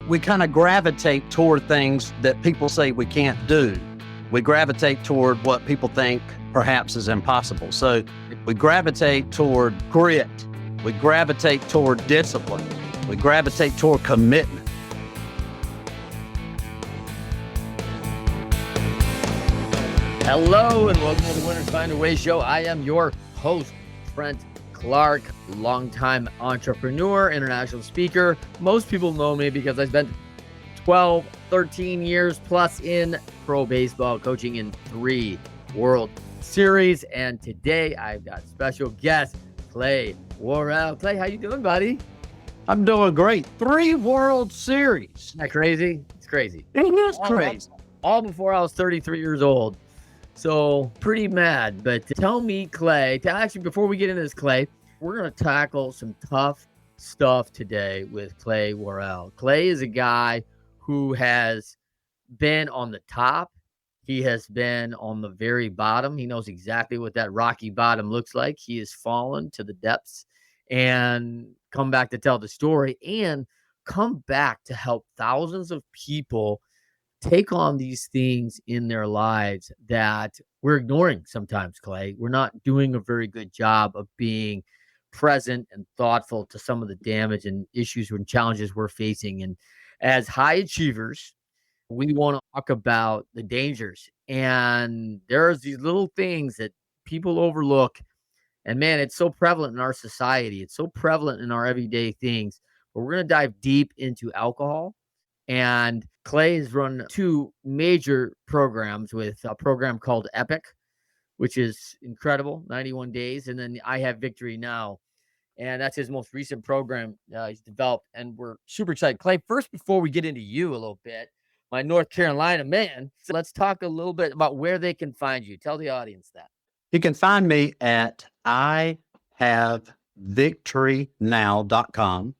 we kind of gravitate toward things that people say we can't do. We gravitate toward what people think perhaps is impossible. So we gravitate toward grit. We gravitate toward discipline. We gravitate toward commitment. Hello and welcome to the Winners Find a Way show. I am your host, Trent Clark, longtime entrepreneur, international speaker. Most people know me because I spent 12, 13 years plus in pro baseball, coaching in 3 World Series. And today I've got special guest, Clay Worrell. Clay, how you doing, buddy? I'm doing great. 3 World Series. Isn't that crazy? It's crazy. It is crazy. All before I was 33 years old. So pretty mad. But tell me, Clay, actually, before we get into this, Clay, we're going to tackle some tough stuff today with Clay Worrell. Clay is a guy who has been on the top. He has been on the very bottom. He knows exactly what that rocky bottom looks like. He has fallen to the depths and come back to tell the story and come back to help thousands of people take on these things in their lives that we're ignoring sometimes, Clay. We're not doing a very good job of being present and thoughtful to some of the damage and issues and challenges we're facing. And as high achievers, we want to talk about the dangers. And there's these little things that people overlook. And man, it's so prevalent in our society. It's so prevalent in our everyday things. But we're going to dive deep into alcohol. And Clay has run 2 major programs with a program called Epic, which is incredible, 91 days. And then I Have Victory Now. And that's his most recent program he's developed. And we're super excited. Clay, first, before we get into you a little bit, my North Carolina man, so let's talk a little bit about where they can find you. Tell the audience that. You can find me at ihavevictorynow.com.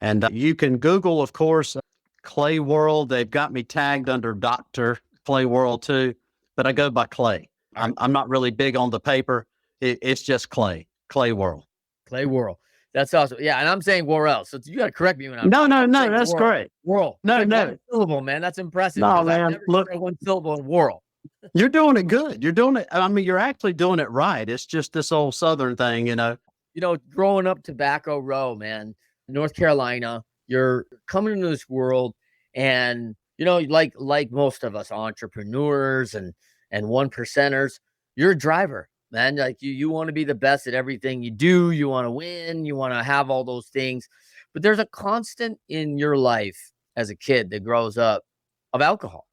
And you can Google, of course, Clay Worrell. They've got me tagged under Dr. Clay Worrell too, but I go by Clay. I'm not really big on the paper. It's just Clay Worrell. Clay Worrell. That's awesome. Yeah, and I'm saying Worrell, so you got to correct me when I'm No, that's Worrell. Great. Worrell. No. One syllable, man. That's impressive. No, man. Look, one syllable in Worrell. You're doing it good. You're doing it. I mean, you're actually doing it right. It's just this old Southern thing, you know. Growing up Tobacco Row, man, North Carolina, you're coming into this world and, like most of us entrepreneurs and 1%ers, you're a driver, man. Like you want to be the best at everything you do. You want to win. You want to have all those things. But there's a constant in your life as a kid that grows up of alcohol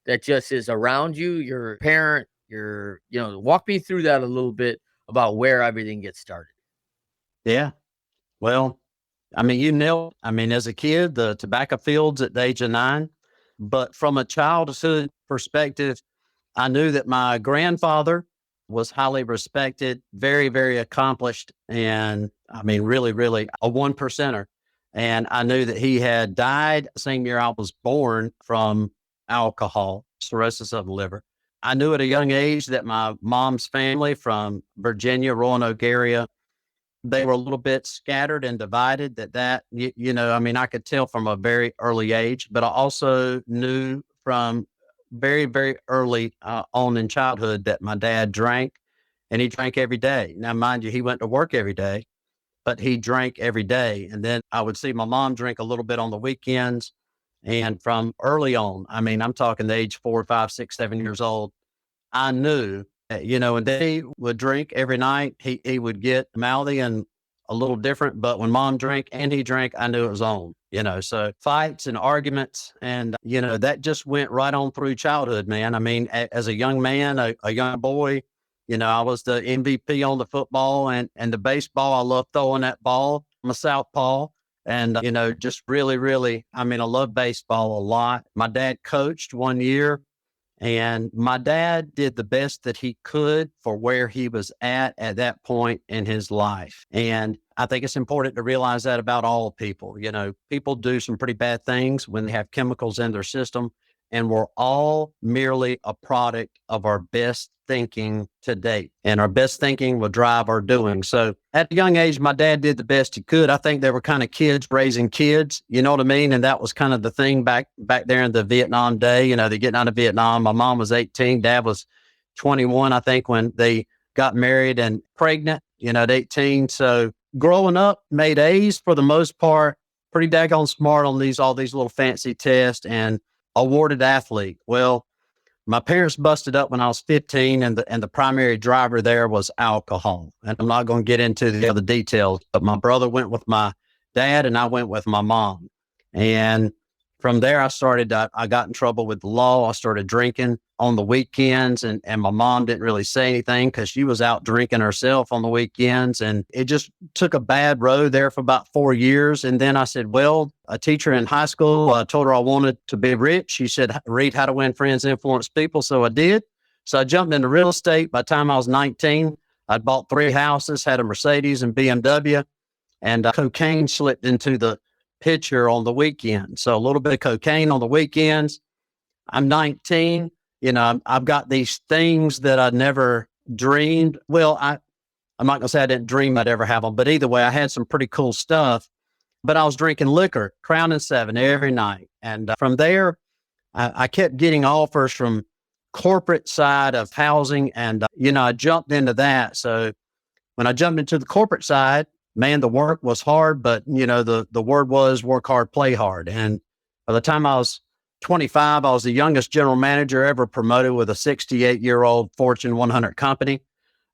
that just is around you, your parent, walk me through that a little bit about where everything gets started. Yeah. Well, I mean, as a kid, the tobacco fields at the age of 9, but from a childhood perspective, I knew that my grandfather was highly respected, very, very accomplished, and I mean, really, really a 1%er. And I knew that he had died the same year I was born from alcohol, cirrhosis of the liver. I knew at a young age that my mom's family from Virginia, Roanoke area, they were a little bit scattered and divided I could tell from a very early age, but I also knew from very, very early on in childhood that my dad drank, and he drank every day. Now, mind you, he went to work every day, but he drank every day. And then I would see my mom drink a little bit on the weekends. And from early on, I mean, I'm talking the age 4, 5, 6, 7 years old, I knew that, and they would drink every night. He would get mouthy and a little different, but when mom drank and he drank, I knew it was on, so fights and arguments. And, that just went right on through childhood, man. I mean, as a young man, a young boy, I was the MVP on the football and the baseball. I love throwing that ball. I'm a southpaw. And, just really, really, I love baseball a lot. My dad coached 1 year, and my dad did the best that he could for where he was at that point in his life. And I think it's important to realize that about all people. People do some pretty bad things when they have chemicals in their system. and we're all merely a product of our best thinking to date. And our best thinking will drive our doing. So at a young age, my dad did the best he could. I think they were kind of kids raising kids, you know what I mean? And that was kind of the thing back there in the Vietnam day. You know, they getting out of Vietnam. My mom was 18, dad was 21, I think, when they got married and pregnant, you know, at 18. So growing up, made A's for the most part, pretty daggone smart on all these little fancy tests, and awarded athlete. Well, my parents busted up when I was 15, and the primary driver there was alcohol. And I'm not going to get into the other details, but my brother went with my dad and I went with my mom. And from there, I got in trouble with the law. I started drinking on the weekends, and my mom didn't really say anything because she was out drinking herself on the weekends. And it just took a bad road there for about 4 years. And then I said, well, a teacher in high school, I told her I wanted to be rich. She said, read How to Win Friends, Influence People. So I did. So I jumped into real estate. By the time I was 19, I'd bought 3 houses, had a Mercedes and BMW, and cocaine slipped into the picture on the weekend. So a little bit of cocaine on the weekends. I'm 19. You know, I've got these things that I never dreamed. Well, I'm not going to say I didn't dream I'd ever have them, but either way, I had some pretty cool stuff. But I was drinking liquor, Crown and 7 every night. And from there, I kept getting offers from corporate side of housing. And, you know, I jumped into that. So when I jumped into the corporate side, man, the work was hard, but you know, the word was work hard, play hard. And by the time I was 25, I was the youngest general manager ever promoted with a 68-year-old Fortune 100 company.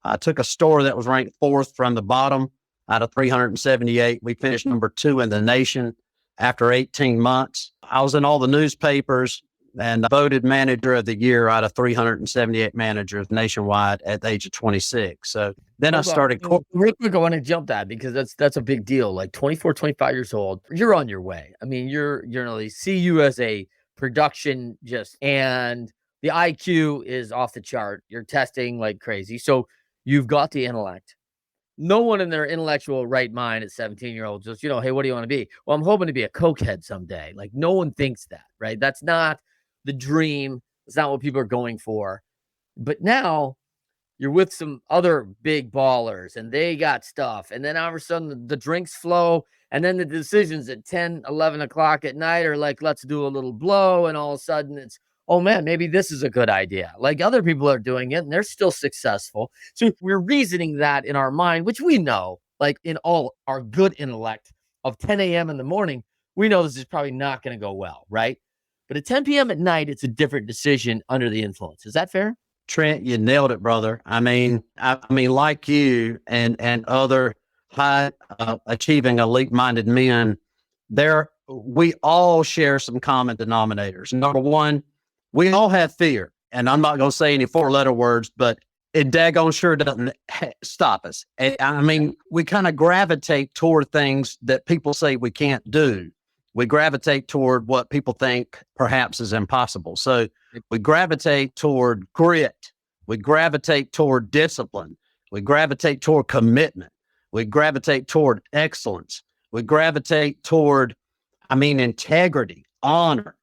I took a store that was ranked 4th from the bottom out of 378. We finished number 2 in the nation after 18 months. I was in all the newspapers and voted manager of the year out of 378 managers nationwide at the age of 26. So then I started. Real quick, I want to jump that because that's a big deal. Like 24, 25 years old, you're on your way. I mean, they see you as a production and the IQ is off the chart. You're testing like crazy. So you've got the intellect. No one in their intellectual right mind at 17-year-olds just, hey, what do you want to be? Well, I'm hoping to be a cokehead someday. Like no one thinks that, right? That's not the dream. It's not what people are going for. But now you're with some other big ballers and they got stuff. And then all of a sudden the drinks flow. And then the decisions at 10, 11 o'clock at night are like, let's do a little blow. And all of a sudden it's, oh man, maybe this is a good idea. Like other people are doing it and they're still successful. So we're reasoning that in our mind, which we know, like in all our good intellect of 10 a.m. in the morning, we know this is probably not going to go well, right? But at 10 p.m. at night, it's a different decision under the influence. Is that fair? Trent, you nailed it, brother. I mean, like you and other high achieving elite minded men, we all share some common denominators. Number one, we all have fear, and I'm not going to say any 4-letter words, but it daggone sure doesn't stop us. I mean, we kind of gravitate toward things that people say we can't do. We gravitate toward what people think perhaps is impossible. So we gravitate toward grit. We gravitate toward discipline. We gravitate toward commitment. We gravitate toward excellence. We gravitate toward, integrity, honor,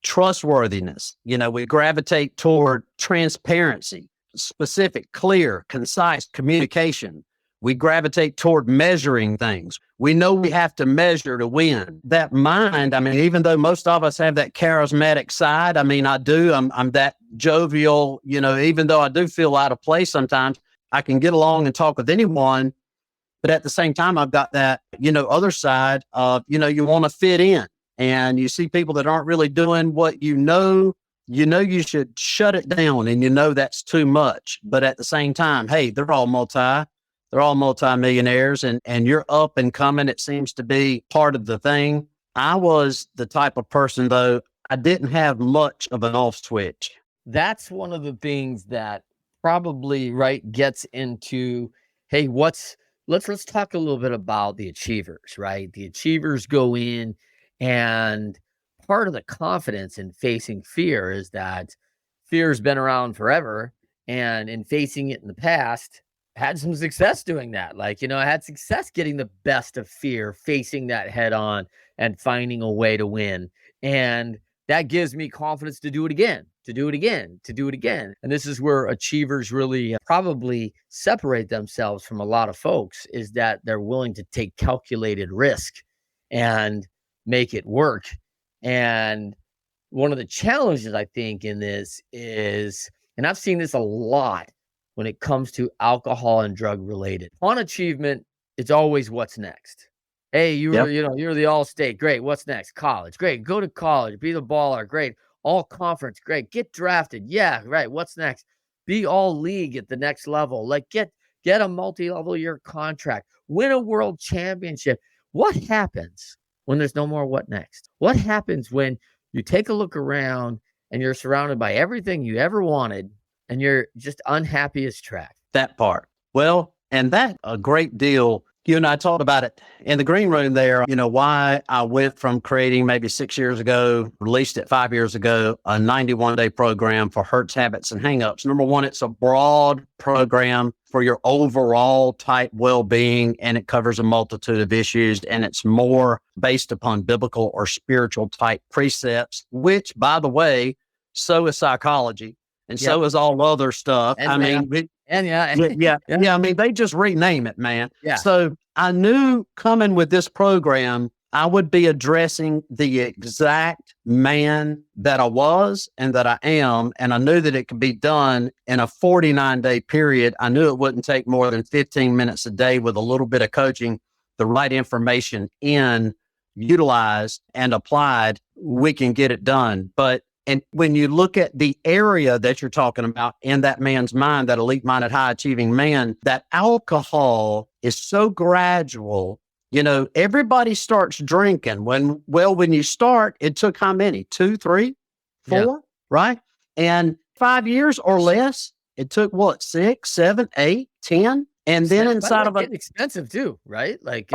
trustworthiness. We gravitate toward transparency, specific, clear, concise communication. We gravitate toward measuring things. We know we have to measure to win. That mind, even though most of us have that charismatic side, I do. I'm that jovial, even though I do feel out of place sometimes, I can get along and talk with anyone. But at the same time, I've got that, other side of, you want to fit in. And you see people that aren't really doing what you should shut it down, and that's too much. But at the same time, hey, they're all multimillionaires, and you're up and coming. It seems to be part of the thing. I was the type of person, though, I didn't have much of an off switch. That's one of the things that probably gets into, hey, let's talk a little bit about the achievers, right? The achievers go in, and part of the confidence in facing fear is that fear has been around forever, and in facing it in the past, had some success doing that. I had success getting the best of fear, facing that head on and finding a way to win. And that gives me confidence to do it again, to do it again, to do it again. And this is where achievers really probably separate themselves from a lot of folks, is that they're willing to take calculated risk and make it work. And one of the challenges I think in this is, and I've seen this a lot when it comes to alcohol and drug related, on achievement, it's always what's next. Hey, Yep. you're the all state. Great. What's next? College. Great. Go to college. Be the baller. Great. All conference. Great. Get drafted. Yeah. Right. What's next? Be all league at the next level. Like get a multi-level year contract. Win a world championship. What happens when there's no more what next? What happens when you take a look around and you're surrounded by everything you ever wanted and you're just unhappy as trash? That part. Well, and that a great deal. You and I talked about it in the green room there, why I went from creating maybe 6 years ago, released it 5 years ago, a 91-day program for hurts, habits, and hangups. Number one, it's a broad program for your overall type well-being, and it covers a multitude of issues, and it's more based upon biblical or spiritual type precepts, which, by the way, so is psychology. And so is all other stuff. And I mean, yeah. I mean, they just rename it, man. Yeah. So I knew coming with this program, I would be addressing the exact man that I was and that I am. And I knew that it could be done in a 49-day period. I knew it wouldn't take more than 15 minutes a day with a little bit of coaching, the right information utilized and applied, we can get it done. And when you look at the area that you're talking about in that man's mind, that elite-minded, high-achieving man, that alcohol is so gradual. Everybody starts drinking. When you start, it took how many? 2, 3, 4, right? And 5 years or less, it took what? 6, 7, 8, 10? And then inside of it's expensive too, right? Like,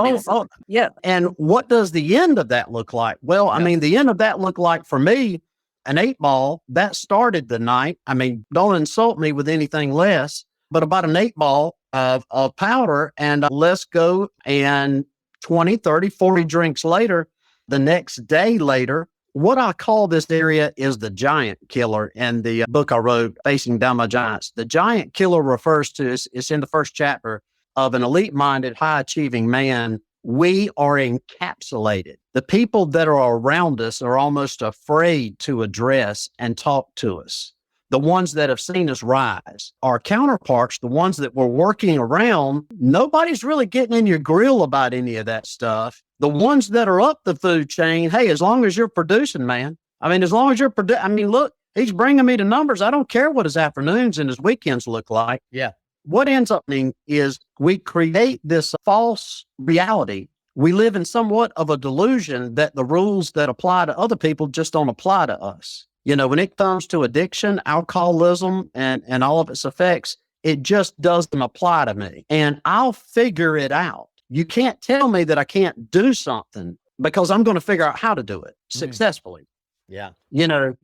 yeah. And what does the end of that look like? Well, I mean, the end of that looked like for me, an 8-ball that started the night. I mean, don't insult me with anything less, but about an 8-ball of powder, and let's go. And 20, 30, 40 drinks later, the next day later, what I call this area is the giant killer. In the book I wrote, Facing Down My Giants, the giant killer refers to, it's in the first chapter, of an elite-minded, high-achieving man. We are encapsulated. The people that are around us are almost afraid to address and talk to us. The ones that have seen us rise, our counterparts, the ones that we're working around, nobody's really getting in your grill about any of that stuff. The ones that are up the food chain, hey, as long as you're producing, man. I mean, as long as you're look, he's bringing me the numbers. I don't care what his afternoons and his weekends look like. Yeah. What ends up happening is we create this false reality. We live in somewhat of a delusion that the rules that apply to other people just don't apply to us. When it comes to addiction, alcoholism, and all of its effects, it just doesn't apply to me. And I'll figure it out. You can't tell me that I can't do something, because I'm going to figure out how to do it successfully. Yeah.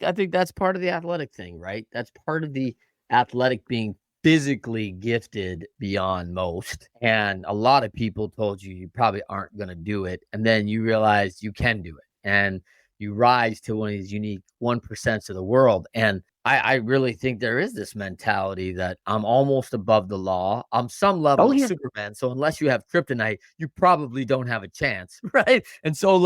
I think that's part of the athletic thing, right? That's part of the athletic being physically gifted beyond most. And a lot of people told you probably aren't going to do it. And then you realize you can do it. And you rise to one of these unique 1% of the world. And I really think there is this mentality that I'm almost above the law. I'm some level of Superman. So unless you have kryptonite, you probably don't have a chance. Right. And so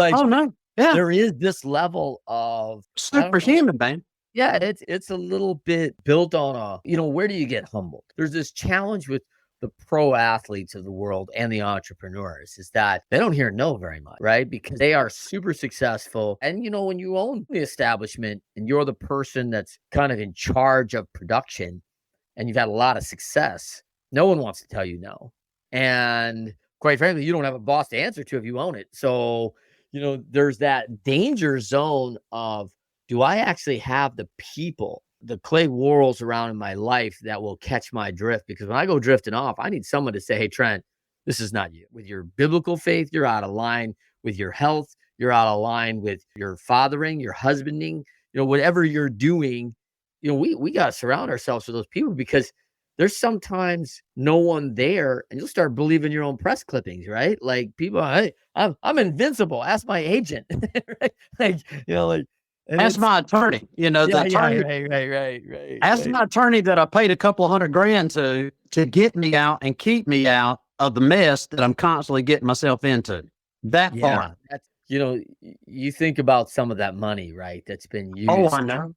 there is this level of superhuman, man. Yeah, it's a little bit built on where do you get humbled? There's this challenge with the pro athletes of the world and the entrepreneurs, is that they don't hear no very much, right? Because they are super successful. And, when you own the establishment and you're the person that's kind of in charge of production and you've had a lot of success, no one wants to tell you no. And quite frankly, you don't have a boss to answer to if you own it. So, there's that danger zone of, do I actually have the people, the Clay Worrells around in my life that will catch my drift? Because when I go drifting off, I need someone to say, hey, Trent, this is not you. With your biblical faith, you're out of line. With your health, you're out of line. With your fathering, your husbanding, whatever you're doing, we got to surround ourselves with those people, because there's sometimes no one there, and you'll start believing your own press clippings, right? Like people, hey, I'm invincible. Ask my agent. Right? And Ask my attorney, the yeah, attorney. Ask right. my attorney that I paid a couple $100,000 to get me out and keep me out of the mess that I'm constantly getting myself into. That part. Yeah, that's you think about some of that money, right? That's been Oh, used. I know.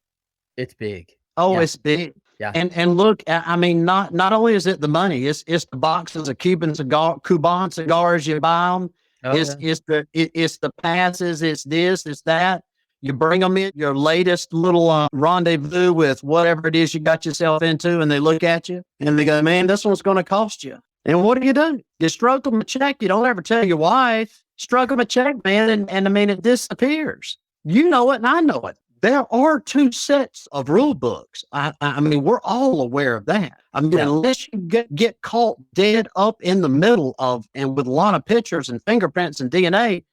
It's big. Oh, Yeah, it's big. yeah, And look, I mean, not only is it the money, it's the boxes of Cuban cigars you buy them. oh yeah, It's the passes. It's this. It's that. You bring them in your latest little rendezvous with whatever it is you got yourself into, and they look at you and they go, "Man, this one's going to cost you." And what do? You stroke them a check. You don't ever tell your wife. Stroke them a check, man, and I mean it disappears. You know it, and I know it. There are two sets of rule books. I mean, we're all aware of that. I mean, yeah, unless you get caught dead up in the middle of, and with a lot of pictures and fingerprints and DNA,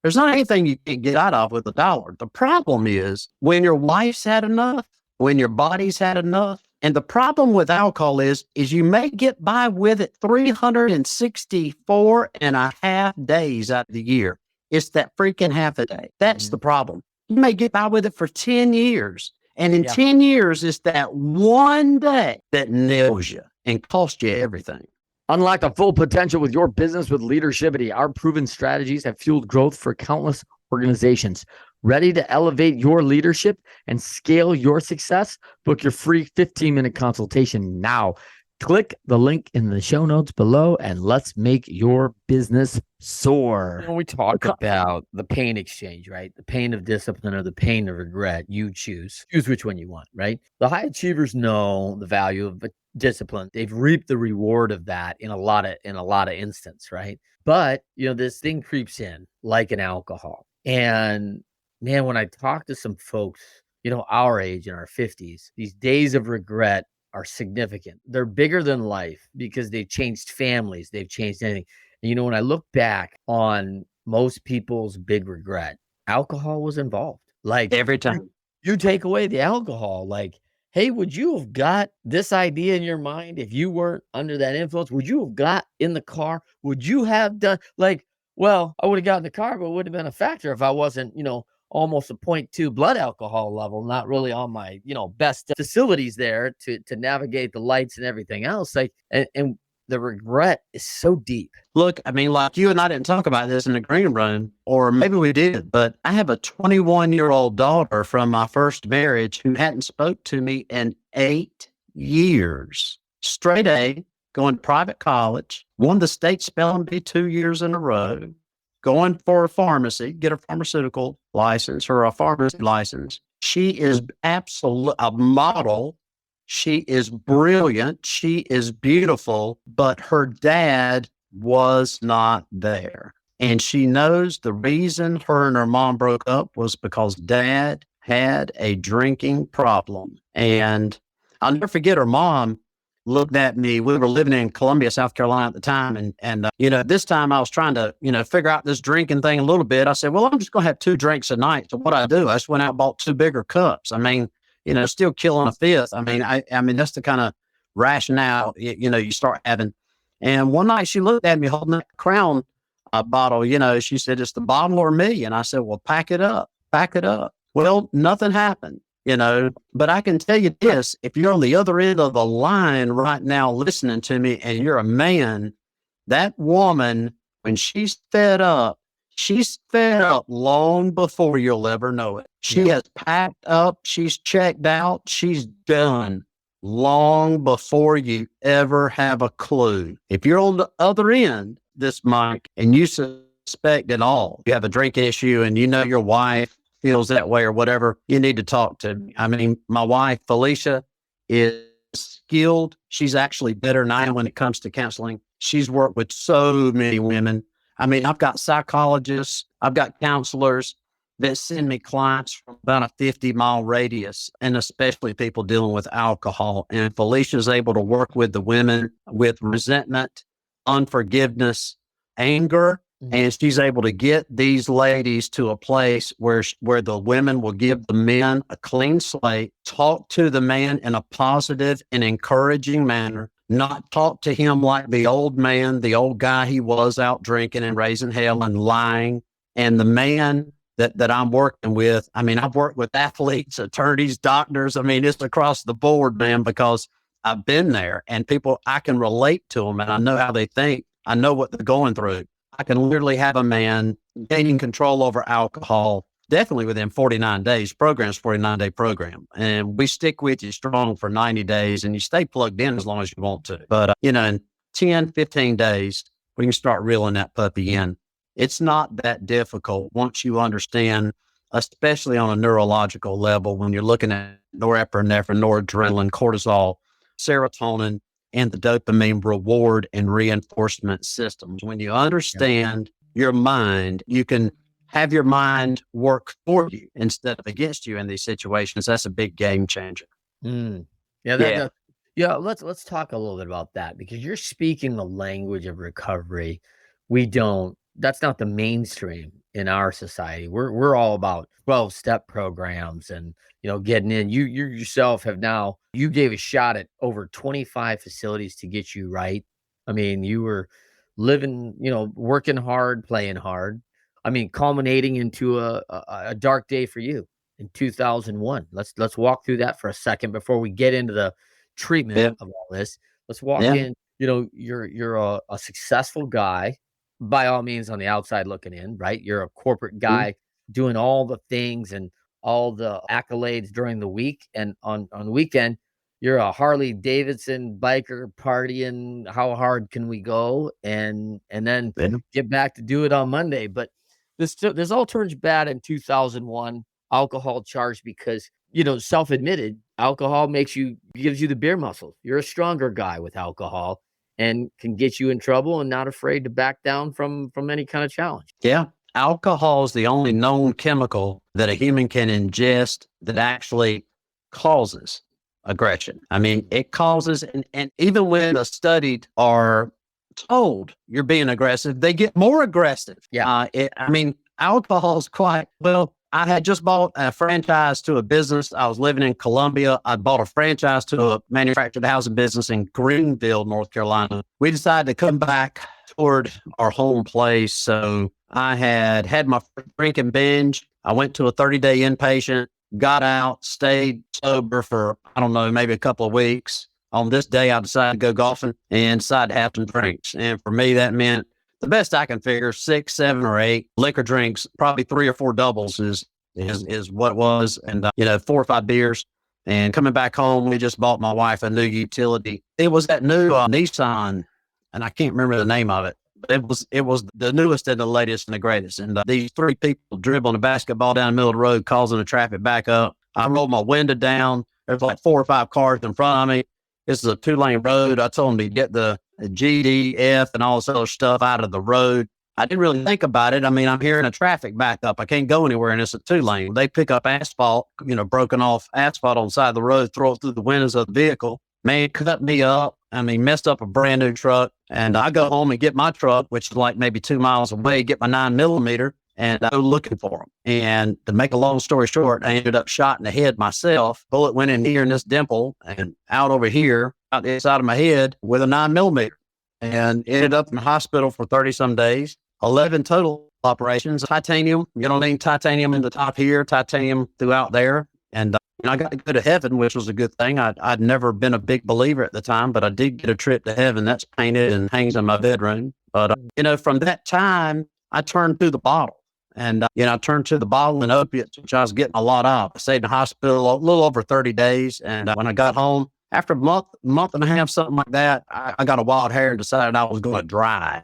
there's not anything you can get out of with $1. The problem is when your wife's had enough, when your body's had enough. And the problem with alcohol is you may get by with it 364 and a half days out of the year. It's that freaking half a day. That's the problem. You may get by with it for 10 years. And in yeah. 10 years, it's that one day that nails you and costs you everything. Unlock the full potential with your business with Leadershipity. Our proven strategies have fueled growth for countless organizations. Ready to elevate your leadership and scale your success? Book your free 15-minute consultation now. Click the link in the show notes below and let's make your business soar. When we talk about the pain exchange, right? The pain of discipline or the pain of regret, you choose which one you want, right? The high achievers know the value of discipline. They've reaped the reward of that in a lot of instances, right? But this thing creeps in like an alcohol. And man, when I talk to some folks, our age in our 50s, these days of regret are significant. They're bigger than life because they've changed families, they've changed anything. And when I look back on most people's big regret, alcohol was involved. Like Every time. you take away the alcohol, like, hey, would you have got this idea in your mind if you weren't under that influence? Would you have got in the car? Would you have done well, I would have got in the car, but it wouldn't have been a factor if I wasn't, almost a 0.2 blood alcohol level, not really on my, best facilities there to navigate the lights and everything else. And the regret is so deep. Look, I mean, like you and I didn't talk about this in the green room, or maybe we did, but I have a 21-year-old daughter from my first marriage who hadn't spoke to me in 8 years. Straight A, going to private college, won the state spelling bee 2 years in a row, going for a pharmacy, get a pharmaceutical license or a pharmacy license. She is absolute a model. She is brilliant. She is beautiful, but her dad was not there. And she knows the reason her and her mom broke up was because dad had a drinking problem. And I'll never forget her mom looked at me. We were living in Columbia, South Carolina at the time. And this time I was trying to, figure out this drinking thing a little bit. I said, well, I'm just going to have 2 drinks a night. So what I do, I just went out and bought 2 bigger cups. I mean, still killing a fifth. I mean, that's the kind of rationale, you start having. And one night she looked at me holding that Crown bottle, she said, it's the bottle or me. And I said, well, pack it up. Well, nothing happened. But I can tell you this, if you're on the other end of the line right now listening to me and you're a man, that woman, when she's fed up long before you'll ever know it. She has packed up, she's checked out, she's done long before you ever have a clue. If you're on the other end, this mic, and you suspect at all, you have a drink issue and your wife feels that way or whatever, you need to talk to me. I mean, my wife, Felicia, is skilled. She's actually better than I am when it comes to counseling. She's worked with so many women. I mean, I've got psychologists, I've got counselors that send me clients from about a 50-mile radius, and especially people dealing with alcohol. And Felicia's able to work with the women with resentment, unforgiveness, anger, and she's able to get these ladies to a place where the women will give the men a clean slate, talk to the man in a positive and encouraging manner, not talk to him like the old man, the old guy he was out drinking and raising hell and lying. And the man that I'm working with. I mean, I've worked with athletes, attorneys, doctors. I mean, it's across the board, man, because I've been there and people, I can relate to them and I know how they think. I know what they're going through. I can literally have a man gaining control over alcohol definitely within 49 days. Program's 49-day program. And we stick with you strong for 90 days and you stay plugged in as long as you want to. But, in 10, 15 days, we can start reeling that puppy in. It's not that difficult once you understand, especially on a neurological level, when you're looking at norepinephrine, noradrenaline, cortisol, serotonin, and the dopamine reward and reinforcement systems. When you understand your mind, you can have your mind work for you instead of against you in these situations. That's a big game changer. Yeah, let's talk a little bit about that, because you're speaking the language of recovery. That's not the mainstream in our society. We're all about 12-step programs and, getting in. You yourself you gave a shot at over 25 facilities to get you right. I mean, you were living, working hard, playing hard. I mean, culminating into a dark day for you in 2001. Let's walk through that for a second before we get into the treatment of all this. Let's walk in. You're a successful guy, by all means, on the outside looking in, right? You're a corporate guy doing all the things and all the accolades during the week, and on the weekend, you're a Harley Davidson biker partying. How hard can we go? And then get back to do it on Monday. But this all turns bad in 2001. Alcohol charge, because self-admitted, alcohol gives you the beer muscle. You're a stronger guy with alcohol and can get you in trouble, and not afraid to back down from any kind of challenge. Yeah. Alcohol is the only known chemical that a human can ingest that actually causes aggression. I mean, it causes, and even when the studied are told you're being aggressive, they get more aggressive. Yeah. Alcohol is I had just bought a franchise to a business. I was living in Columbia. I bought a franchise to a manufactured housing business in Greenville, North Carolina. We decided to come back toward our home place. So I had my drinking binge. I went to a 30-day inpatient, got out, stayed sober for, I don't know, maybe a couple of weeks. On this day, I decided to go golfing and decided to have some drinks. And for me, that meant, the best I can figure, 6, 7, or 8 liquor drinks, probably 3 or 4 doubles is what it was. And, 4 or 5 beers. And coming back home, we just bought my wife a new utility. It was that new Nissan, and I can't remember the name of it. It was the newest and the latest and the greatest. And these 3 people dribbling a basketball down the middle of the road, causing the traffic back up. I rolled my window down. There's like 4 or 5 cars in front of me. This is a 2-lane road. I told them to get the GDF and all this other stuff out of the road. I didn't really think about it. I mean, I'm hearing a traffic backup. I can't go anywhere, and it's a 2-lane. They pick up asphalt, broken off asphalt on the side of the road, throw it through the windows of the vehicle. Man, cut me up. I mean, messed up a brand new truck. And I go home and get my truck, which is like maybe 2 miles away, get my 9mm, and I go looking for them. And to make a long story short, I ended up shot in the head myself. Bullet went in here in this dimple and out over here, out the side of my head with a 9mm, and ended up in the hospital for 30 some days. 11 total operations. Titanium, titanium in the top here, titanium throughout there. And I got to go to heaven, which was a good thing. I'd never been a big believer at the time, but I did get a trip to heaven. That's painted and hangs in my bedroom. But, from that time, I turned to the bottle. And, I turned to the bottle and opiates, which I was getting a lot of. I stayed in the hospital a little over 30 days. And when I got home, after a month and a half, something like that, I got a wild hair and decided I was going to drive.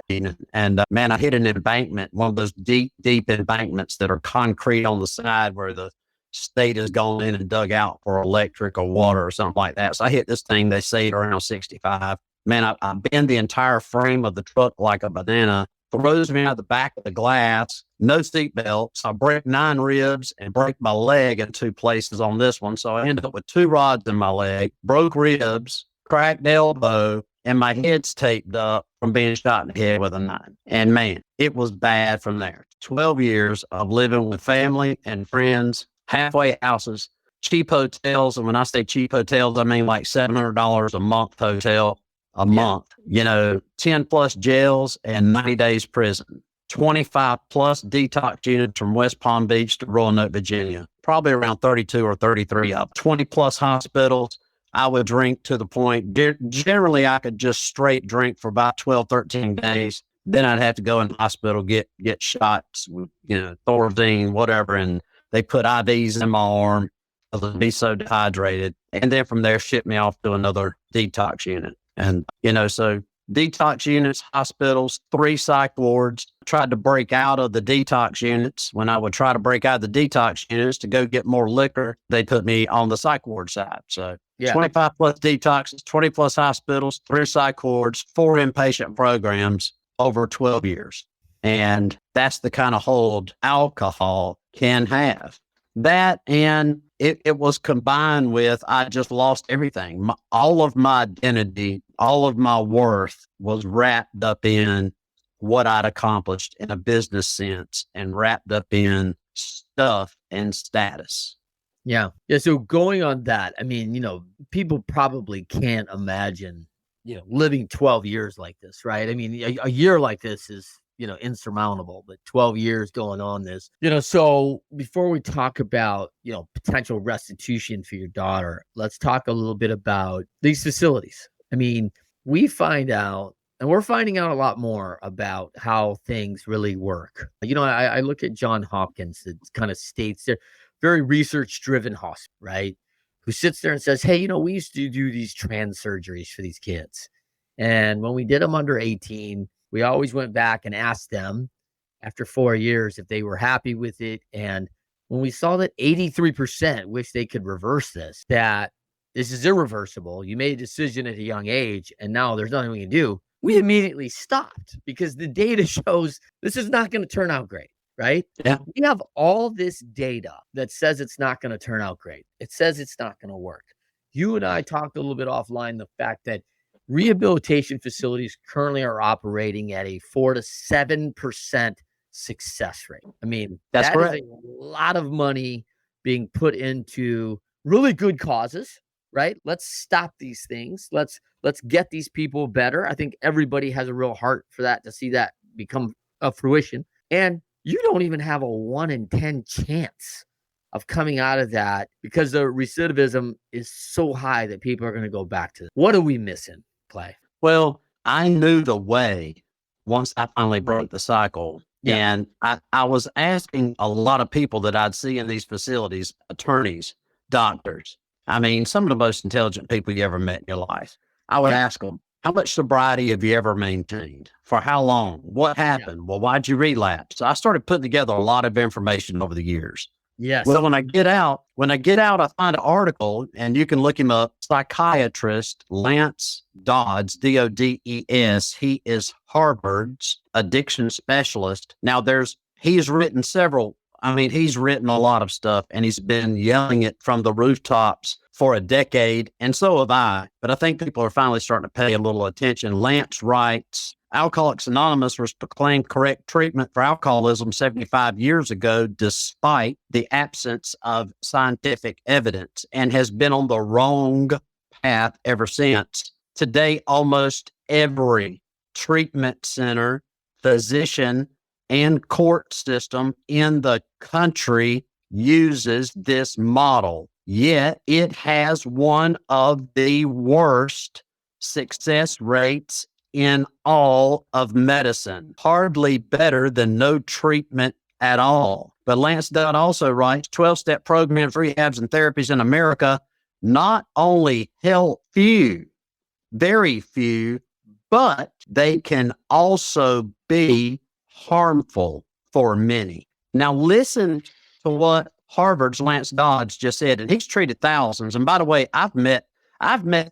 And man, I hit an embankment, one of those deep, deep embankments that are concrete on the side where the state has gone in and dug out for electric or water or something like that. So I hit this thing, they say at around 65. Man, I bend the entire frame of the truck like a banana, throws me out the back of the glass, no seatbelt. So I break 9 ribs and break my leg in 2 places on this one. So I ended up with 2 rods in my leg, broke ribs, cracked elbow, and my head's taped up from being shot in the head with a 9. And man, it was bad from there. 12 years of living with family and friends, halfway houses, cheap hotels. And when I say cheap hotels, I mean like $700 a month hotel. A month, 10 plus jails and 90 days prison, 25 plus detox units from West Palm Beach to Roanoke, Virginia, probably around 32 or 33 of 20 plus hospitals. I would drink to the point, generally I could just straight drink for about 12, 13 days. Then I'd have to go in the hospital, get shots with, Thorazine, whatever. And they put IVs in my arm. I would be so dehydrated. And then from there, ship me off to another detox unit. And, so detox units, hospitals, 3 psych wards. Tried to break out of the detox units. When I would try to break out of the detox units to go get more liquor, they put me on the psych ward side. So 25 plus detoxes, 20 plus hospitals, 3 psych wards, 4 inpatient programs over 12 years. And that's the kind of hold alcohol can have. That, and it was combined with, I just lost everything. All of my identity, all of my worth was wrapped up in what I'd accomplished in a business sense and wrapped up in stuff and status. Yeah. So going on that, I mean, people probably can't imagine, living 12 years like this, right? I mean, a year like this is, insurmountable, but 12 years going on this, so before we talk about, potential restitution for your daughter, let's talk a little bit about these facilities. I mean, we're finding out a lot more about how things really work. I look at Johns Hopkins that kind of states they're very research-driven hospital, right? Who sits there and says, hey, we used to do these trans surgeries for these kids. And when we did them under 18, we always went back and asked them after 4 years if they were happy with it. And when we saw that 83% wish they could reverse this, that this is irreversible, you made a decision at a young age, and now there's nothing we can do, we immediately stopped because the data shows this is not going to turn out great, right? Yeah. We have all this data that says it's not going to turn out great. It says it's not going to work. You and I talked a little bit offline, the fact that rehabilitation facilities currently are operating at a 4 to 7% success rate. I mean, that's correct. Is a lot of money being put into really good causes, right? Let's stop these things. Let's get these people better. I think everybody has a real heart for that, to see that become a fruition. And you don't even have a 1 in 10 chance of coming out of that because the recidivism is so high that people are going to go back to it. What are we missing, Clay? Well, I knew the way once I finally broke the cycle. Yeah. And I was asking a lot of people that I'd see in these facilities, attorneys, doctors. I mean, some of the most intelligent people you ever met in your life. I would ask them, how much sobriety have you ever maintained? For how long? What happened? Yeah. Well, why'd you relapse? So I started putting together a lot of information over the years. Yes. Well, when I get out, I find an article, and you can look him up, psychiatrist Lance Dodds, Doddes. He is Harvard's addiction specialist. Now he's written he's written a lot of stuff, and he's been yelling it from the rooftops for a decade, and so have I. But I think people are finally starting to pay a little attention. Lance writes, Alcoholics Anonymous was proclaimed correct treatment for alcoholism 75 years ago, despite the absence of scientific evidence, and has been on the wrong path ever since. Today, almost every treatment center, physician, and court system in the country uses this model. Yet it has one of the worst success rates in all of medicine, hardly better than no treatment at all. But Lance Dodd also writes, 12-step programs, rehabs, and therapies in America not only help few, very few, but they can also be harmful for many. Now listen to what Harvard's Lance Dodds just said, and he's treated thousands. And by the way, I've met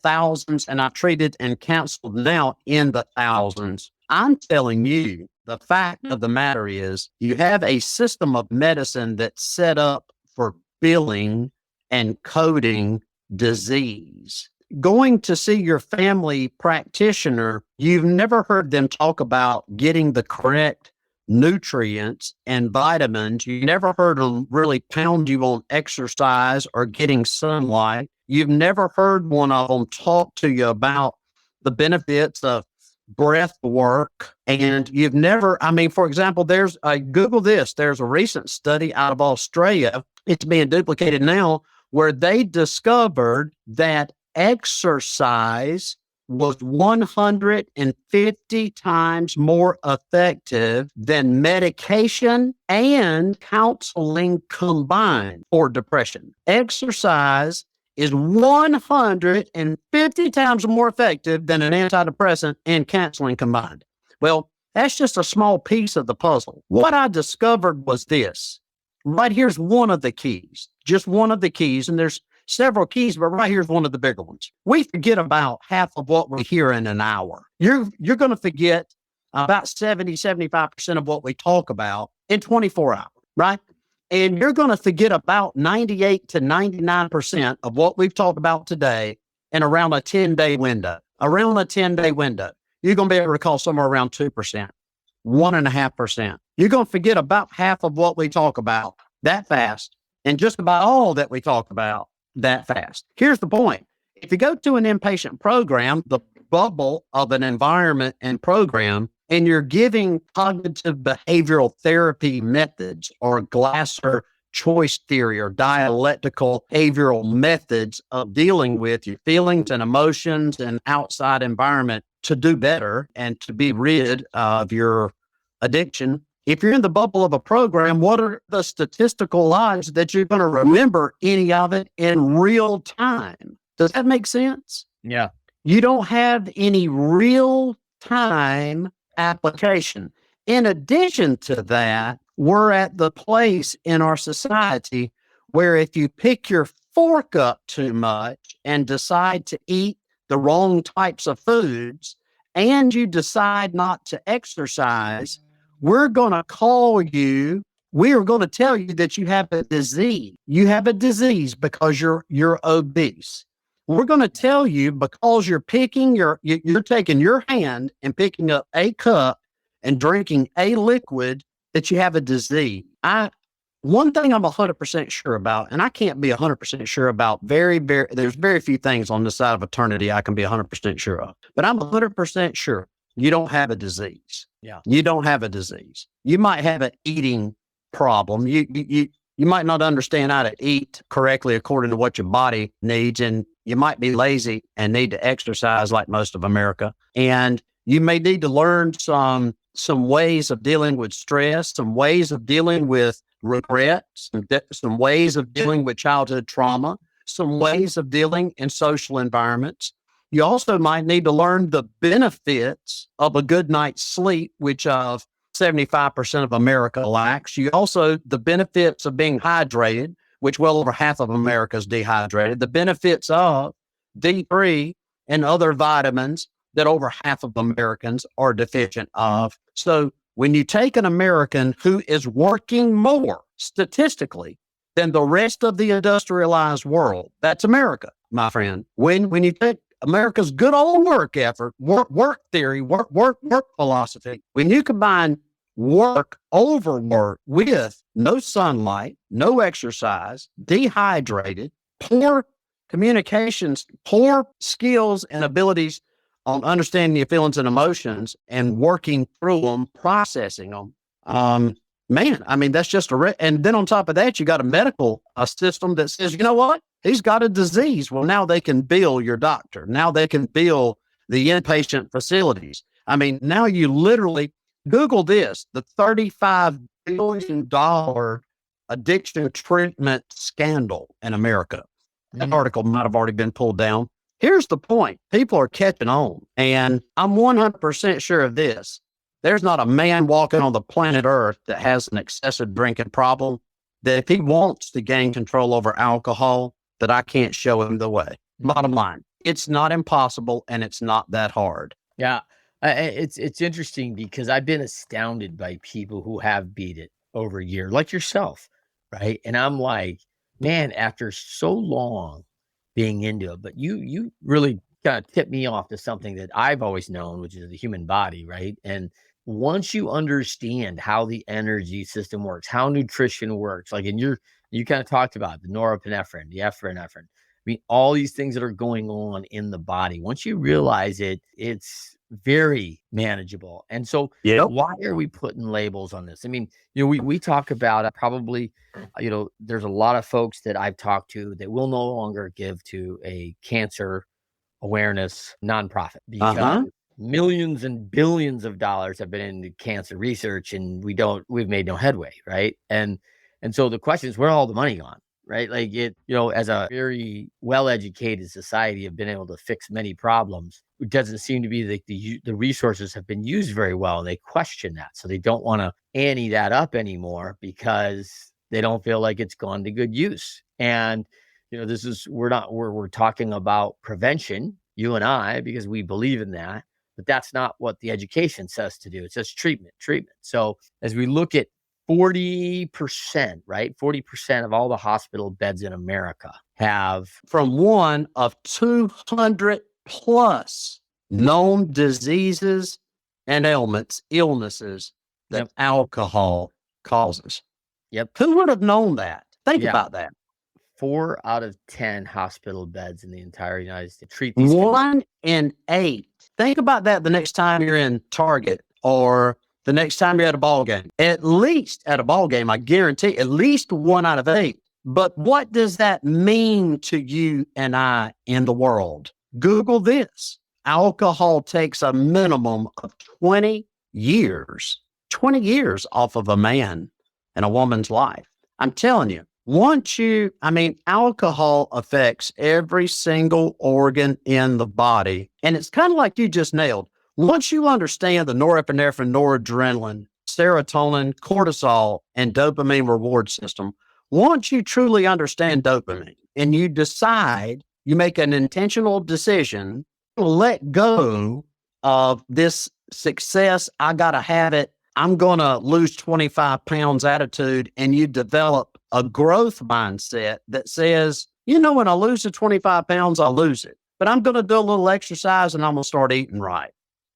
thousands, and I've treated and counseled now in the thousands. I'm telling you, the fact of the matter is you have a system of medicine that's set up for billing and coding disease. Going to see your family practitioner, you've never heard them talk about getting the correct nutrients and vitamins. You never heard them really pound you on exercise or getting sunlight. You've never heard one of them talk to you about the benefits of breath work, and you've never, I mean, for example, Google this, there's a recent study out of Australia, it's being duplicated now, where they discovered that exercise was 150 times more effective than medication and counseling combined for depression. Exercise is 150 times more effective than an antidepressant and counseling combined. Well, that's just a small piece of the puzzle. What I discovered was this. Right here's one of the keys, just one of the keys, and there's several keys, but right here's one of the bigger ones. We forget about half of what we hear in an hour. You're going to forget about 75% of what we talk about in 24 hours, right? And you're going to forget about 98 to 99% of what we've talked about today in around a 10-day window. Around a 10-day window, you're going to be able to recall somewhere around 2%, 1.5%. You're going to forget about half of what we talk about that fast, and just about all that we talk about that fast. Here's the point. If you go to an inpatient program, the bubble of an environment and program, and you're giving cognitive behavioral therapy methods or Glasser choice theory or dialectical behavioral methods of dealing with your feelings and emotions and outside environment to do better and to be rid of your addiction. If you're in the bubble of a program, what are the statistical odds that you're going to remember any of it in real time? Does that make sense? Yeah. You don't have any real time application. In addition to that, we're at the place in our society where if you pick your fork up too much and decide to eat the wrong types of foods and you decide not to exercise, we're going to we are going to tell you that you have a disease. You have a disease because you're obese. We're going to tell you because you're taking your hand and picking up a cup and drinking a liquid that you have a disease. One thing I'm 100% sure about, and I can't be 100% sure about there's very few things on this side of eternity I can be 100% sure of, but I'm 100% sure you don't have a disease. Yeah. You don't have a disease. You might have an eating problem. You might not understand how to eat correctly according to what your body needs, and you might be lazy and need to exercise like most of America. And you may need to learn some ways of dealing with stress, some ways of dealing with regret, some ways of dealing with childhood trauma, some ways of dealing in social environments. You also might need to learn the benefits of a good night's sleep, which 75% of America lacks. The benefits of being hydrated, which well over half of America is dehydrated, the benefits of D3 and other vitamins that over half of Americans are deficient of. So when you take an American who is working more statistically than the rest of the industrialized world, that's America, my friend. When you take America's good old work ethic, work theory, work philosophy, when you combine work, overwork with no sunlight, no exercise, dehydrated, poor communications, poor skills and abilities on understanding your feelings and emotions and working through them, processing them. Man, I mean, that's just and then on top of that, you got a medical system that says, you know what? He's got a disease. Well, now they can bill your doctor. Now they can bill the inpatient facilities. I mean, now you literally Google this, the $35 billion addiction treatment scandal in America. That article might have already been pulled down. Here's the point. People are catching on. And I'm 100% sure of this. There's not a man walking on the planet Earth that has an excessive drinking problem that if he wants to gain control over alcohol, that I can't show him the way. Bottom line, it's not impossible and it's not that hard. Yeah. It's interesting because I've been astounded by people who have beat it over a year, like yourself, right? And I'm like, man, after so long being into it, but you really kind of tipped me off to something that I've always known, which is the human body, right? And once you understand how the energy system works, how nutrition works, like, and you kind of talked about the norepinephrine, the epinephrine, mean, all these things that are going on in the body. Once you realize it, it's very manageable. And so Yep. why are we putting labels on this? I mean, we talk about probably, there's a lot of folks that I've talked to that will no longer give to a cancer awareness nonprofit because millions and billions of dollars have been into cancer research and we've made no headway. Right. And so the question is, where all the money gone? Right. Like as a very well-educated society have been able to fix many problems, it doesn't seem to be that the resources have been used very well. And they question that. So they don't want to ante that up anymore because they don't feel like it's gone to good use. And we're talking about prevention, you and I, because we believe in that, but that's not what the education says to do. It says treatment. So as we look at 40%, right? 40% of all the hospital beds in America have from one of 200 plus known diseases and illnesses that alcohol causes. Yep. Who would have known that? Think about that. 4 out of 10 hospital beds in the entire United States treat these 1 in 8. Think about that the next time you're in Target or the next time you're at a ball game. At least at a ball game, I guarantee at least 1 out of 8. But what does that mean to you and I in the world? Google this. Alcohol takes a minimum of 20 years off of a man and a woman's life. I'm telling you. Alcohol affects every single organ in the body. And it's kind of like you just nailed. Once you understand the norepinephrine, noradrenaline, serotonin, cortisol, and dopamine reward system, once you truly understand dopamine and you make an intentional decision to let go of this success, I got to have it, I'm going to lose 25 pounds attitude, and you develop a growth mindset that says, when I lose the 25 pounds, I'll lose it. But I'm going to do a little exercise and I'm going to start eating right.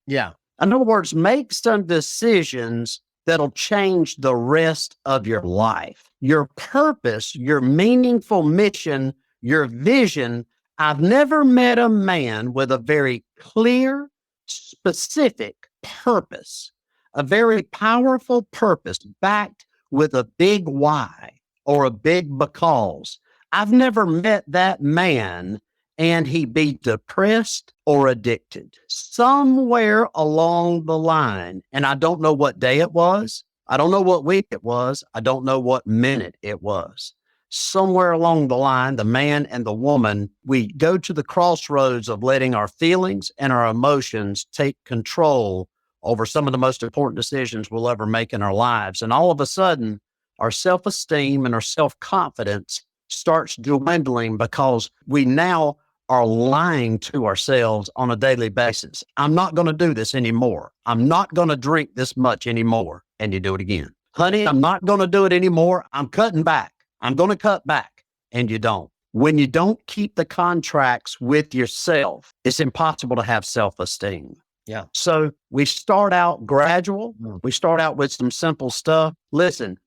Yeah. In other words, make some decisions that'll change the rest of your life. Your purpose, your meaningful mission, your vision. I've never met a man with a very clear, specific purpose, a very powerful purpose backed with a big why or a big because. I've never met that man and he be depressed or addicted. Somewhere along the line, and I don't know what day it was, I don't know what week it was, I don't know what minute it was. Somewhere along the line, the man and the woman, we go to the crossroads of letting our feelings and our emotions take control over some of the most important decisions we'll ever make in our lives. And all of a sudden, our self-esteem and our self-confidence starts dwindling because we now are lying to ourselves on a daily basis. I'm not going to do this anymore. I'm not going to drink this much anymore. And you do it again. Honey, I'm not going to do it anymore. I'm cutting back. I'm going to cut back. And you don't. When you don't keep the contracts with yourself, it's impossible to have self-esteem. Yeah. So we start out gradual. We start out with some simple stuff. Listen,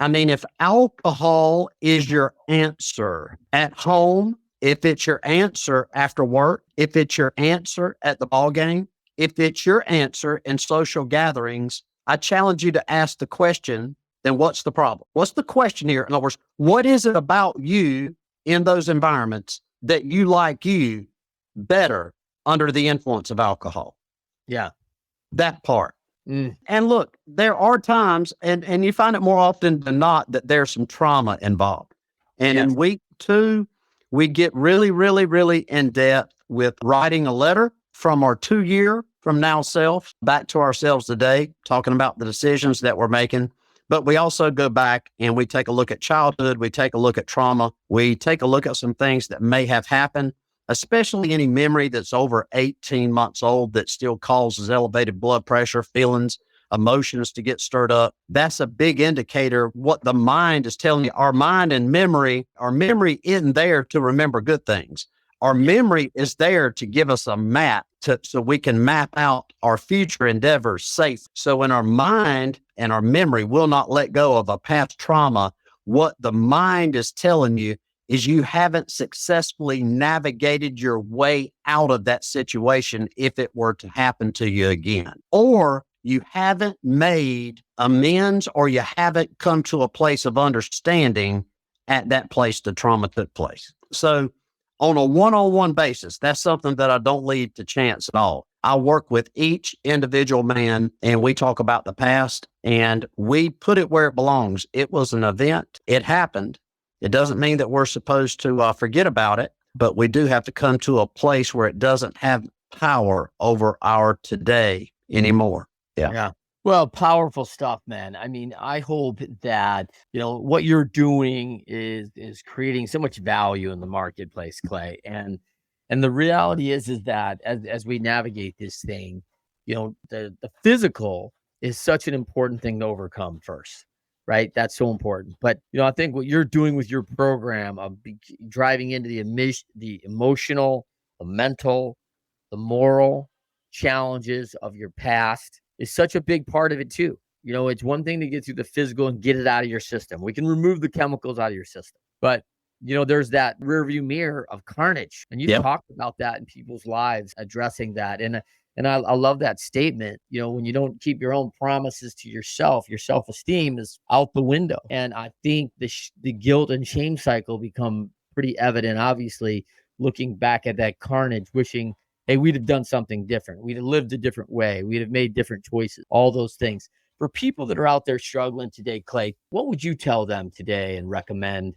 if alcohol is your answer at home, if it's your answer after work, if it's your answer at the ball game, if it's your answer in social gatherings, I challenge you to ask the question, then what's the problem? What's the question here? In other words, what is it about you in those environments that you like you better under the influence of alcohol? Yeah. That part. And look, there are times, and you find it more often than not, that there's some trauma involved. And in week 2, we get really, really, really in depth with writing a letter from our 2-year from now self back to ourselves today, talking about the decisions that we're making. But we also go back and we take a look at childhood. We take a look at trauma. We take a look at some things that may have happened, especially any memory that's over 18 months old that still causes elevated blood pressure, feelings, emotions to get stirred up. That's a big indicator what the mind is telling you. Our mind and memory, our memory isn't there to remember good things. Our memory is there to give us a map so we can map out our future endeavors safe. So when our mind and our memory will not let go of a past trauma, what the mind is telling you is you haven't successfully navigated your way out of that situation if it were to happen to you again. Or you haven't made amends, or you haven't come to a place of understanding at that place the trauma took place. So on a one-on-one basis, that's something that I don't leave to chance at all. I work with each individual man and we talk about the past and we put it where it belongs. It was an event. It happened. It doesn't mean that we're supposed to forget about it, but we do have to come to a place where it doesn't have power over our today anymore. Yeah. Well, powerful stuff, man. I mean, I hope that, what you're doing is creating so much value in the marketplace, Clay. And the reality is that as we navigate this thing, the physical is such an important thing to overcome first, right? That's so important. But, I think what you're doing with your program of driving into the emotional, the mental, the moral challenges of your past is such a big part of it too. It's one thing to get through the physical and get it out of your system. We can remove the chemicals out of your system, but there's that rear view mirror of carnage, and you talked about that in people's lives, addressing that. And I love that statement. When you don't keep your own promises to yourself, your self-esteem is out the window. And I think the guilt and shame cycle become pretty evident, obviously, looking back at that carnage, wishing, hey, we'd have done something different. We'd have lived a different way. We'd have made different choices, all those things. For people that are out there struggling today, Clay, what would you tell them today and recommend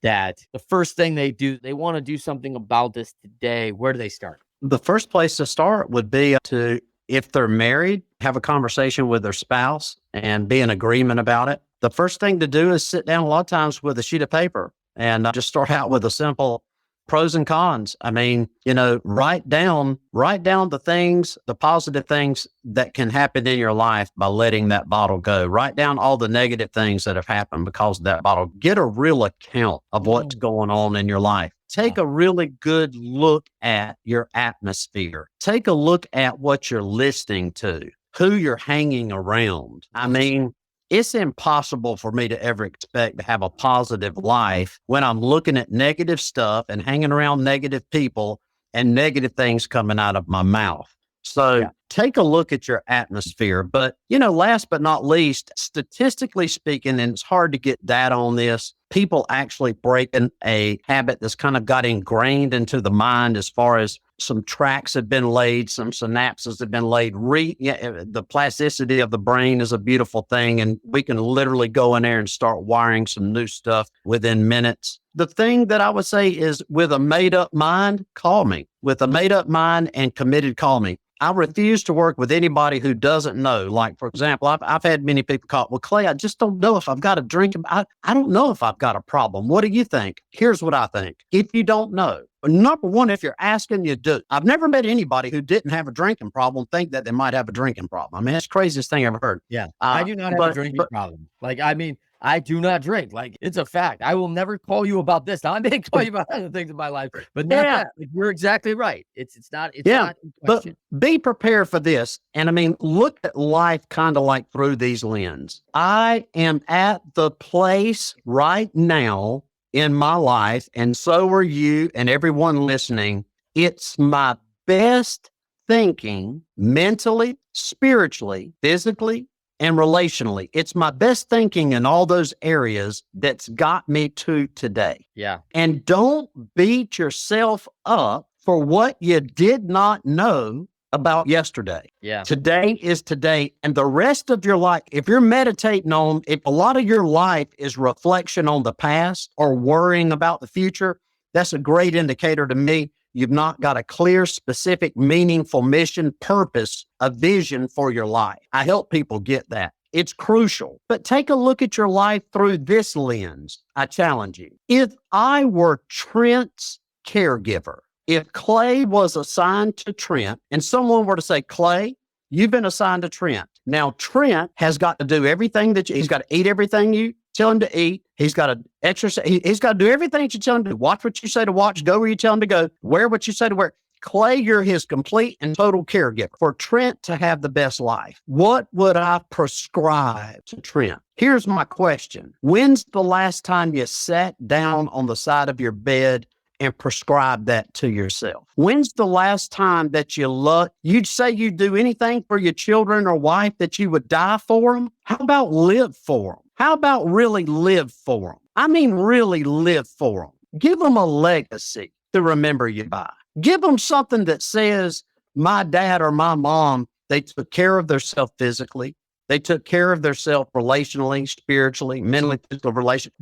that the first thing they want to do something about this today? Where do they start? The first place to start would be to, if they're married, have a conversation with their spouse and be in agreement about it. The first thing to do is sit down a lot of times with a sheet of paper and just start out with a simple pros and cons. I mean, write down the things, the positive things that can happen in your life by letting that bottle go. Write down all the negative things that have happened because of that bottle. Get a real account of what's going on in your life. Take a really good look at your atmosphere. Take a look at what you're listening to, who you're hanging around. I mean, it's impossible for me to ever expect to have a positive life when I'm looking at negative stuff and hanging around negative people and negative things coming out of my mouth. So take a look at your atmosphere. But, last but not least, statistically speaking, and it's hard to get data on this, people actually breaking a habit that's kind of got ingrained into the mind as far as some tracks have been laid, some synapses have been laid. The plasticity of the brain is a beautiful thing, and we can literally go in there and start wiring some new stuff within minutes. The thing that I would say is, with a made-up mind, call me. With a made-up mind and committed, call me. I refuse to work with anybody who doesn't know. Like, for example, I've had many people call, well, Clay, I just don't know if I've got a drink. I don't know if I've got a problem. What do you think? Here's what I think. If you don't know, number one, if you're asking, you do. I've never met anybody who didn't have a drinking problem think that they might have a drinking problem. I mean, that's the craziest thing I've ever heard. Yeah. I do not have a drinking problem. I do not drink. It's a fact. I will never call you about this. I may call you about other things in my life, but not that. You're exactly right. It's not in question. But be prepared for this. And I mean, look at life kind of like through these lenses. I am at the place right now in my life, and so are you and everyone listening. It's my best thinking mentally, spiritually, physically, and relationally. It's my best thinking in all those areas that's got me to today. Yeah. And don't beat yourself up for what you did not know about yesterday. Yeah. Today is today. And the rest of your life, if you're meditating on, if a lot of your life is reflection on the past or worrying about the future, that's a great indicator to me. You've not got a clear, specific, meaningful mission, purpose, a vision for your life. I help people get that. It's crucial. But take a look at your life through this lens. I challenge you. If I were Trent's caregiver, if Clay was assigned to Trent and someone were to say, Clay, you've been assigned to Trent. Now, Trent has got to do everything he's got to eat everything you tell him to eat. He's got to exercise. He's got to do everything that you tell him to do. Watch what you say to watch, go where you tell him to go, wear what you say to wear. Clay, you're his complete and total caregiver. For Trent to have the best life, what would I prescribe to Trent? Here's my question. When's the last time you sat down on the side of your bed and prescribed that to yourself? When's the last time that you'd say you'd do anything for your children or wife, that you would die for them? How about live for them? How about really live for them? I mean, really live for them. Give them a legacy to remember you by. Give them something that says, my dad or my mom, they took care of themselves physically. They took care of themselves relationally, spiritually, mentally, physical relation.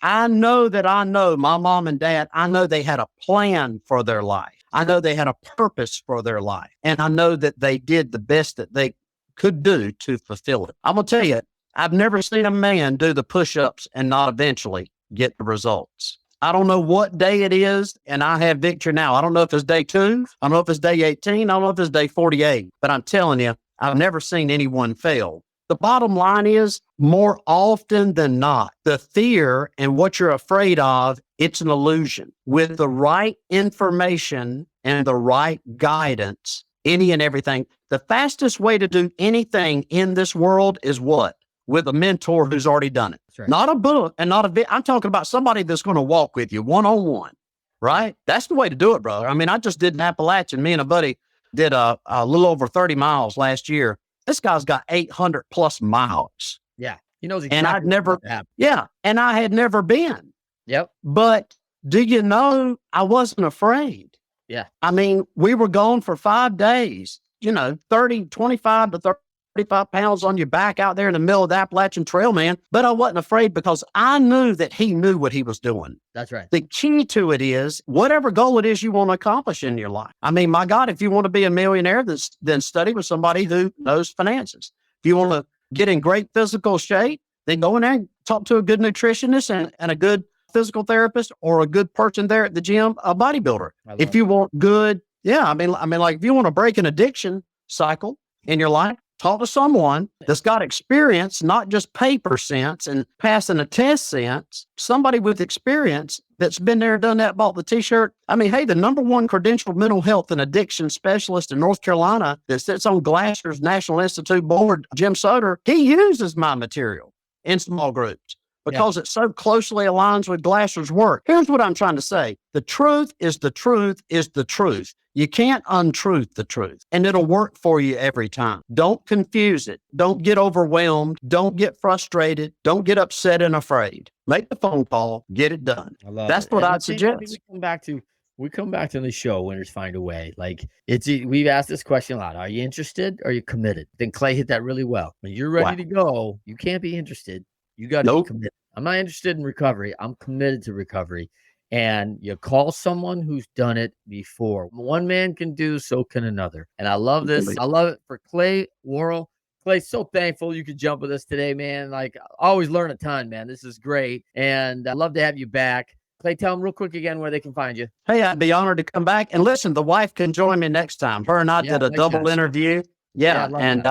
I know my mom and dad, I know they had a plan for their life. I know they had a purpose for their life. And I know that they did the best that they could do to fulfill it. I'm going to tell you, I've never seen a man do the push-ups and not eventually get the results. I don't know what day it is, and I have victory now. I don't know if it's day 2. I don't know if it's day 18. I don't know if it's day 48. But I'm telling you, I've never seen anyone fail. The bottom line is, more often than not, the fear and what you're afraid of, it's an illusion. With the right information and the right guidance, any and everything, the fastest way to do anything in this world is what? With a mentor who's already done it. Right. Not a book and not I'm talking about somebody that's going to walk with you one-on-one, right? That's the way to do it, brother. I mean, I just did an Appalachian. Me and a buddy did a little over 30 miles last year. This guy's got 800 plus miles. Yeah. He knows exactly. And and I had never been. Yep. But do you know, I wasn't afraid. Yeah. I mean, we were gone for 5 days, 25 to 35 pounds on your back out there in the middle of the Appalachian Trail, man. But I wasn't afraid because I knew that he knew what he was doing. That's right. The key to it is whatever goal it is you want to accomplish in your life. I mean, my God, if you want to be a millionaire, then study with somebody who knows finances. If you want to get in great physical shape, then go in there and talk to a good nutritionist and a good physical therapist or a good person there at the gym, a bodybuilder. If you want good, like if you want to break an addiction cycle in your life, talk to someone that's got experience, not just paper sense and passing a test sense, somebody with experience that's been there, done that, bought the t-shirt. I mean, hey, the number one credentialed mental health and addiction specialist in North Carolina that sits on Glasser's National Institute board, Jim Soder, he uses my material in small groups because it so closely aligns with Glasser's work. Here's what I'm trying to say. The truth is the truth is the truth. You can't untruth the truth, and it'll work for you every time. Don't confuse it. Don't get overwhelmed. Don't get frustrated. Don't get upset and afraid. Make the phone call. Get it done. That's what I'd suggest. We come back to the show, Winners Find a Way. Like we've asked this question a lot. Are you interested? Or are you committed? Then Clay hit that really well. When you're ready to go, you can't be interested. You got to be committed. I'm not interested in recovery. I'm committed to recovery. And you call someone who's done it before. One man can do, so can another. And I love this. I love it for Clay Worrell. Clay, so thankful you could jump with us today, man. Like, I always learn a ton, man. This is great. And I'd love to have you back. Clay, tell them real quick again where they can find you. Hey, I'd be honored to come back. And listen, the wife can join me next time. Her and I did a double interview.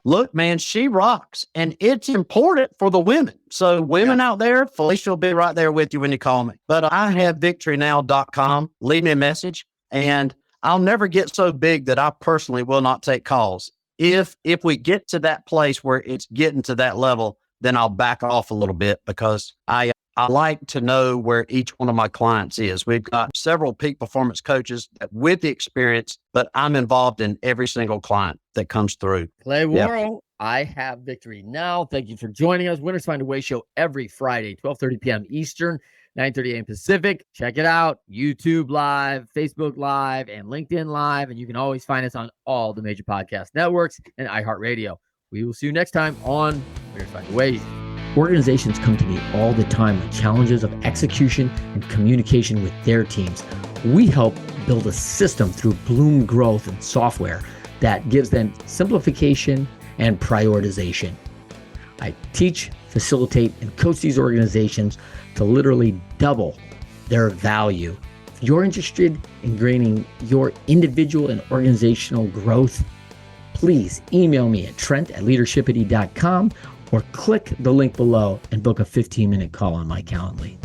Look, man, she rocks. And it's important for the women. So women out there, Felicia will be right there with you when you call me. But I have victorynow.com. Leave me a message. And I'll never get so big that I personally will not take calls. If we get to that place where it's getting to that level, then I'll back off a little bit because I like to know where each one of my clients is. We've got several peak performance coaches with the experience, but I'm involved in every single client that comes through. Clay Worrell, I have victory now. Thank you for joining us. Winners Find a Way show every Friday, 12:30 p.m. Eastern, 9:30 a.m. Pacific. Check it out. YouTube Live, Facebook Live, and LinkedIn Live. And you can always find us on all the major podcast networks and iHeartRadio. We will see you next time on Winners Find a Way. Organizations come to me all the time with challenges of execution and communication with their teams. We help build a system through Bloom Growth and software that gives them simplification and prioritization. I teach, facilitate, and coach these organizations to literally double their value. If you're interested in gaining your individual and organizational growth, please email me at trent@leadershipity.com or click the link below and book a 15-minute call on my Calendly.